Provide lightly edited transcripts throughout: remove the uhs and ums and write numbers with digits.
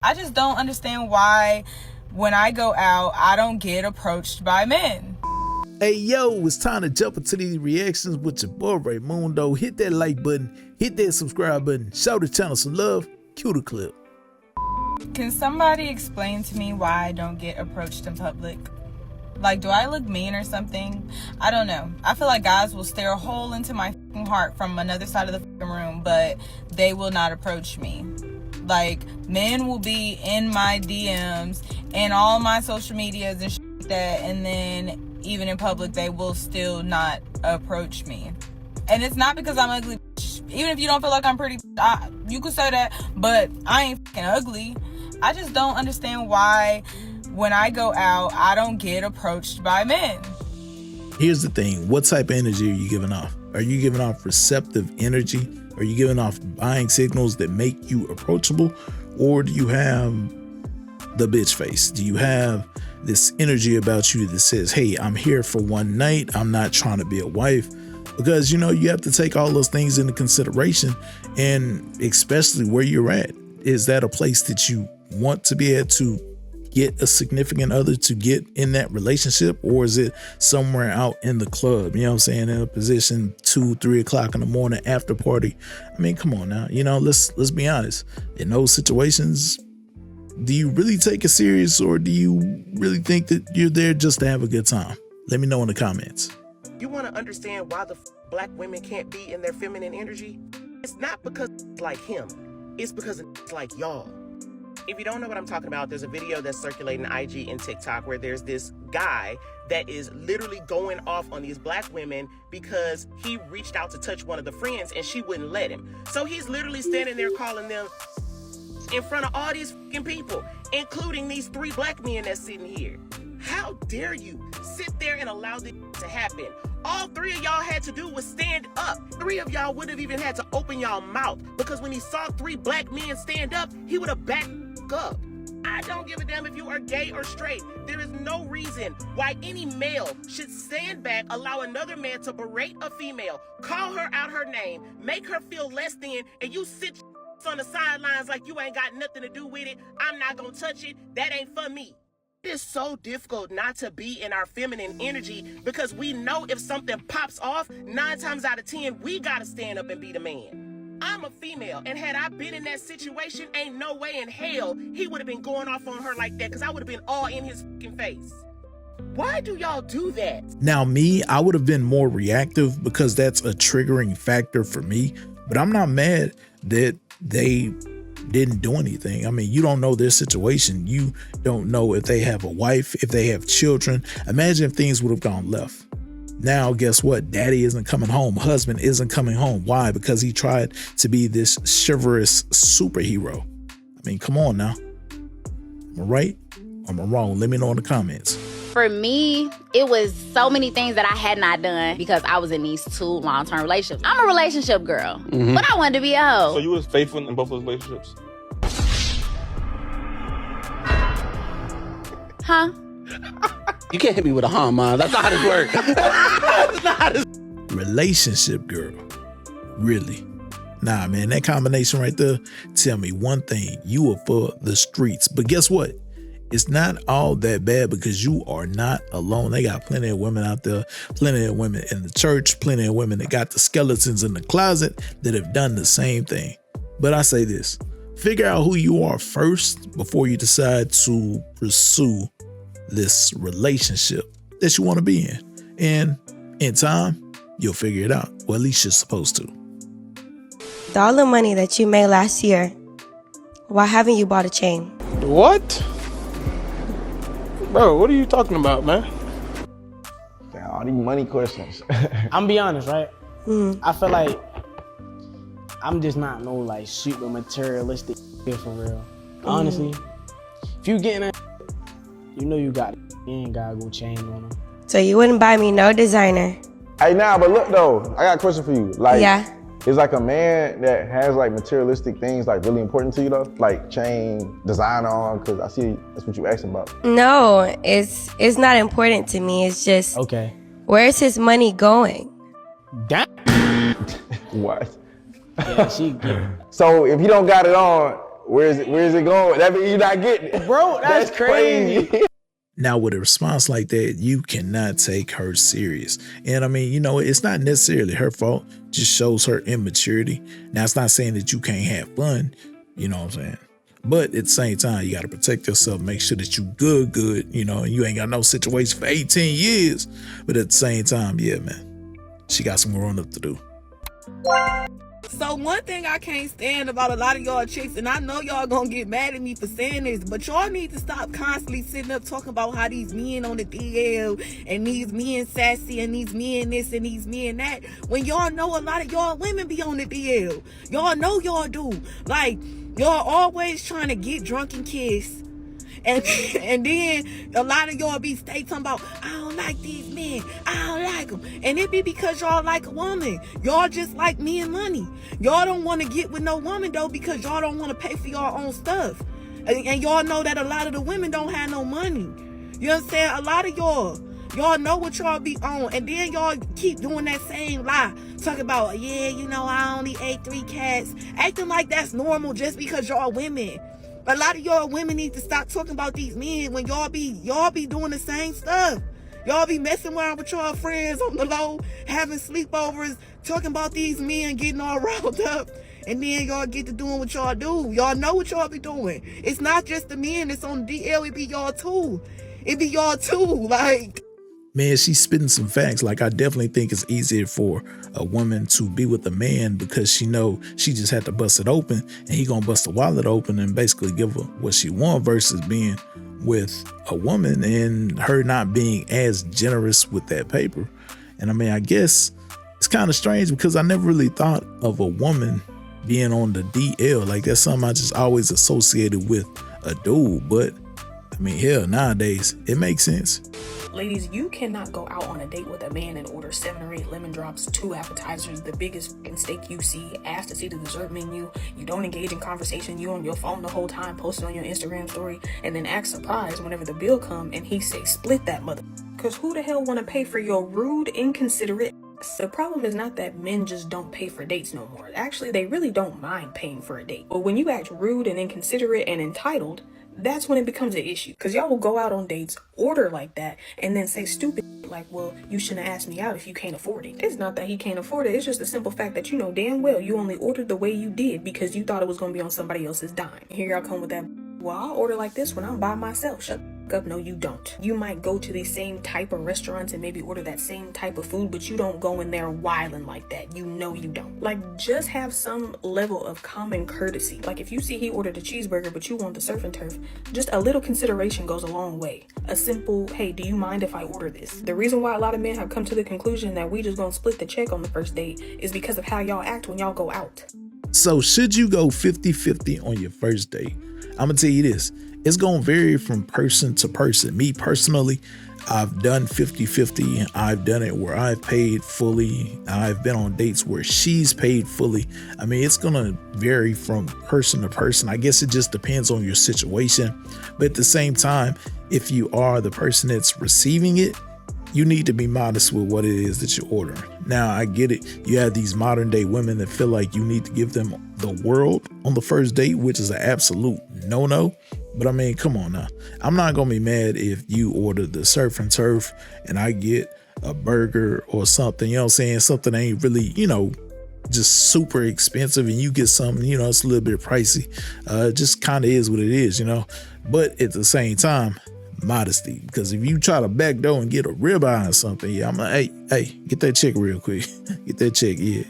I just don't understand why when I go out, I don't get approached by men. Hey yo, it's time to jump into these reactions with your boy Raymundo. Hit that like button, hit that subscribe button, show the channel some love, cue the clip. Can somebody explain to me why I don't get approached in public? Like, do I look mean or something? I don't know. I feel like guys will stare a hole into my heart from another side of the room, but they will not approach me. Like, men will be in my DMs and all my social medias and shit like that, and then even in public, they will still not approach me. And it's not because I'm ugly. Even if you don't feel like I'm pretty, you could say that, but I ain't fucking ugly. I just don't understand why when I go out, I don't get approached by men. Here's the thing. What type of energy are you giving off? Are you giving off receptive energy? Are you giving off buying signals that make you approachable? Or do you have the bitch face? Do you have this energy about you that says, hey, I'm here for one night. I'm not trying to be a wife? Because, you know, you have to take all those things into consideration, and especially where you're at. Is that a place that you want to be at to get a significant other, to get in that relationship? Or is it somewhere out in the club, you know what I'm saying, in a position 2-3 o'clock in the morning after party? I mean, come on now, you know, let's be honest. In those situations, do you really take it serious, or do you really think that you're there just to have a good time? Let me know in the comments. You want to understand why the black women can't be in their feminine energy? It's not because it's like him. It's because it's like y'all. If you don't know what I'm talking about, there's a video that's circulating IG and TikTok where there's this guy that is literally going off on these black women because he reached out to touch one of the friends and she wouldn't let him. So he's literally standing there calling them in front of all these fucking people, including these 3 black men that's sitting here. How dare you sit there and allow this to happen? All 3 of y'all had to do was stand up. 3 of y'all wouldn't have even had to open y'all mouth, because when he saw 3 black men stand up, he would have backed up. I don't give a damn if you are gay or straight. There is no reason why any male should stand back, allow another man to berate a female, call her out her name, make her feel less than, and you sit on the sidelines like you ain't got nothing to do with it. I'm not gonna touch it. That ain't for me. It is so difficult not to be in our feminine energy, because we know if something pops off, 9 times out of 10, we gotta stand up and be the man. I'm a female, and had I been in that situation, ain't no way in hell he would have been going off on her like that, because I would have been all in his fucking face. Why do y'all do that? Now me, I would have been more reactive because that's a triggering factor for me, but I'm not mad that they didn't do anything. I mean, you don't know their situation. You don't know if they have a wife, if they have children. Imagine if things would have gone left. Now, guess what? Daddy isn't coming home. Husband isn't coming home. Why? Because he tried to be this chivalrous superhero. I mean, come on now. Am I right? Am I wrong? Let me know in the comments. For me, it was so many things that I had not done because I was in these 2 long-term relationships. I'm a relationship girl, but I wanted to be a hoe. So you was faithful in both those relationships? Huh? You can't hit me with a huh, man. That's not how this works. That's not how this... Relationship girl. Really? Nah, man, that combination right there, tell me one thing. You are for the streets. But guess what? It's not all that bad, because you are not alone. They got plenty of women out there, plenty of women in the church, plenty of women that got the skeletons in the closet that have done the same thing. But I say this, figure out who you are first before you decide to pursue this relationship that you want to be in. And in time, you'll figure it out. Or at least you're supposed to. With all the money that you made last year, why haven't you bought a chain? What? Bro, what are you talking about, man? Damn, all these money questions. I'm be honest, right? I feel like I'm just not no like super materialistic for real. Honestly, if you getting that, you know you got it. You ain't gotta go chain on them. So you wouldn't buy me no designer? Hey, nah, but look though, I got a question for you. Like, Yeah. Is like a man that has like materialistic things like really important to you though? Like chain, design on, because I see that's what you asking about. No, it's not important to me. It's just, Okay. where's his money going? Damn. What? Yeah, she get. So if he don't got it on, Where is it going? That means you're not getting it. Bro, that's crazy. Now, with a response like that, you cannot take her serious. And I mean, it's not necessarily her fault. Just shows her immaturity. Now, it's not saying that you can't have fun. You know what I'm saying? But at the same time, you got to protect yourself. Make sure that you good, and you ain't got no situation for 18 years. But at the same time, yeah, man, she got some growing up to do. So one thing I can't stand about a lot of y'all chicks, and I know y'all gonna get mad at me for saying this, but y'all need to stop constantly sitting up talking about how these men on the DL and these men sassy and these men this and these men that, when y'all know a lot of y'all women be on the DL. Y'all know y'all do. Like, y'all always trying to get drunk and kiss. And then a lot of y'all be stay talking about, I don't like these men, I don't like them. And it be because y'all like a woman. Y'all just like me and money. Y'all don't want to get with no woman though because y'all don't want to pay for y'all own stuff. And y'all know that a lot of the women don't have no money. You know what I'm saying? A lot of y'all know what y'all be on, and then y'all keep doing that same lie. Talk about, yeah, I only ate 3 cats. Acting like that's normal just because y'all women. A lot of y'all women need to stop talking about these men when y'all be doing the same stuff. Y'all be messing around with y'all friends on the low, having sleepovers, talking about these men getting all riled up, and then y'all get to doing what y'all do. Y'all know what y'all be doing. It's not just the men that's on the DL, it be y'all too. It be y'all too, like. Man, she's spitting some facts. Like, I definitely think it's easier for a woman to be with a man because she know she just had to bust it open and he gonna bust the wallet open and basically give her what she want, versus being with a woman and her not being as generous with that paper. And I mean, I guess it's kind of strange because I never really thought of a woman being on the DL. Like, that's something I just always associated with a dude. But I mean, hell, nowadays it makes sense. Ladies, you cannot go out on a date with a man and order 7 or 8 lemon drops, 2 appetizers, the biggest steak you see, ask to see the dessert menu. You don't engage in conversation. You on your phone the whole time, posting on your Instagram story, and then act surprised whenever the bill come and he say, split that mother. Cause who the hell want to pay for your rude, inconsiderate? The problem is not that men just don't pay for dates no more. Actually, they really don't mind paying for a date. But when you act rude and inconsiderate and entitled, that's when it becomes an issue. Because y'all will go out on dates, order like that, and then say stupid like, well, you shouldn't have asked me out if you can't afford it. It's not that he can't afford it. It's just the simple fact that you know damn well you only ordered the way you did because you thought it was going to be on somebody else's dime. Here y'all come with that, well, I'll order like this when I'm by myself. Shut up. No, you don't. You might go to the same type of restaurants and maybe order that same type of food, but you don't go in there wilding like that. You know you don't. Like, just have some level of common courtesy. Like, if you see he ordered a cheeseburger, but you want the surf and turf, just a little consideration goes a long way. A simple, hey, do you mind if I order this? The reason why a lot of men have come to the conclusion that we just gonna split the check on the first date is because of how y'all act when y'all go out. So should you go 50-50 on your first date? I'm gonna tell you this. It's gonna vary from person to person. Me personally, I've done 50-50. I've done it where I've paid fully. I've been on dates where she's paid fully. I mean, it's gonna vary from person to person. I guess it just depends on your situation. But at the same time, if you are the person that's receiving it, you need to be modest with what it is that you're ordering. Now, I get it. You have these modern day women that feel like you need to give them the world on the first date, which is an absolute no-no. But I mean, come on now. I'm not going to be mad if you order the surf and turf and I get a burger or something, you know what I'm saying? Something that ain't really, just super expensive and you get something, it's a little bit pricey. It just kind of is what it is, But at the same time, modesty, because if you try to backdoor and get a ribeye or something, yeah, I'm like, hey, get that check real quick. Get that check. Yeah.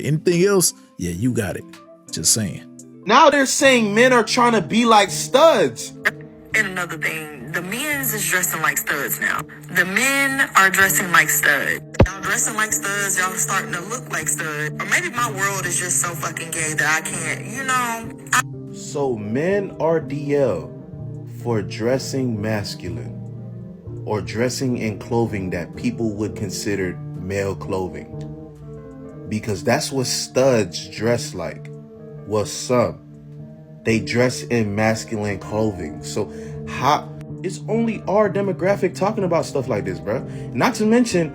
Anything else? Yeah, you got it. Just saying. Now they're saying men are trying to be like studs. And another thing, the men's is dressing like studs now. The men are dressing like studs. Y'all dressing like studs, y'all starting to look like studs. Or maybe my world is just so fucking gay that I can't, So men are DL for dressing masculine or dressing in clothing that people would consider male clothing, because that's what studs dress like. Well, some, they dress in masculine clothing. So how, it's only our demographic talking about stuff like this, bro. Not to mention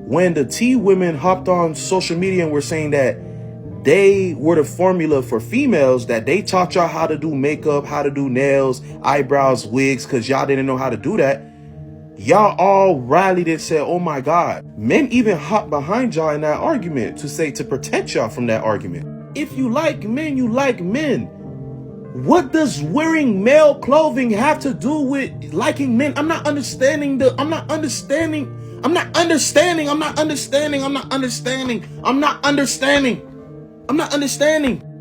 when the T women hopped on social media and were saying that they were the formula for females, that they taught y'all how to do makeup, how to do nails, eyebrows, wigs, because y'all didn't know how to do that. Y'all all rallied and said, oh my God. Men even hopped behind y'all in that argument to protect y'all from that argument. If you like men, you like men. What does wearing male clothing have to do with liking men? I'm not understanding.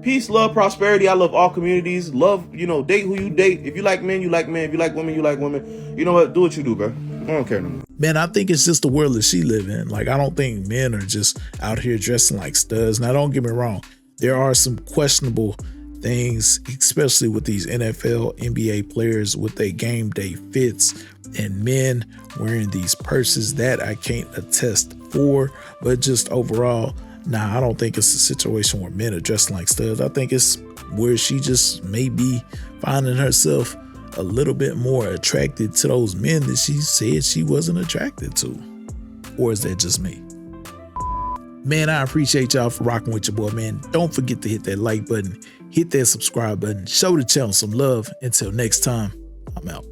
Peace, love, prosperity. I love all communities. Love, date who you date. If you like men, you like men. If you like women, you like women. You know what? Do what you do, bro. I don't care no more. Man, I think it's just the world that she live in. Like, I don't think men are just out here dressing like studs. Now, don't get me wrong. There are some questionable things, especially with these NFL, NBA players with their game day fits and men wearing these purses that I can't attest for. But just overall, nah, I don't think it's a situation where men are dressing like studs. I think it's where she just may be finding herself a little bit more attracted to those men that she said she wasn't attracted to. Or is that just me? Man, I appreciate y'all for rocking with your boy, man. Don't forget to hit that like button, hit that subscribe button, show the channel some love. Until next time, I'm out.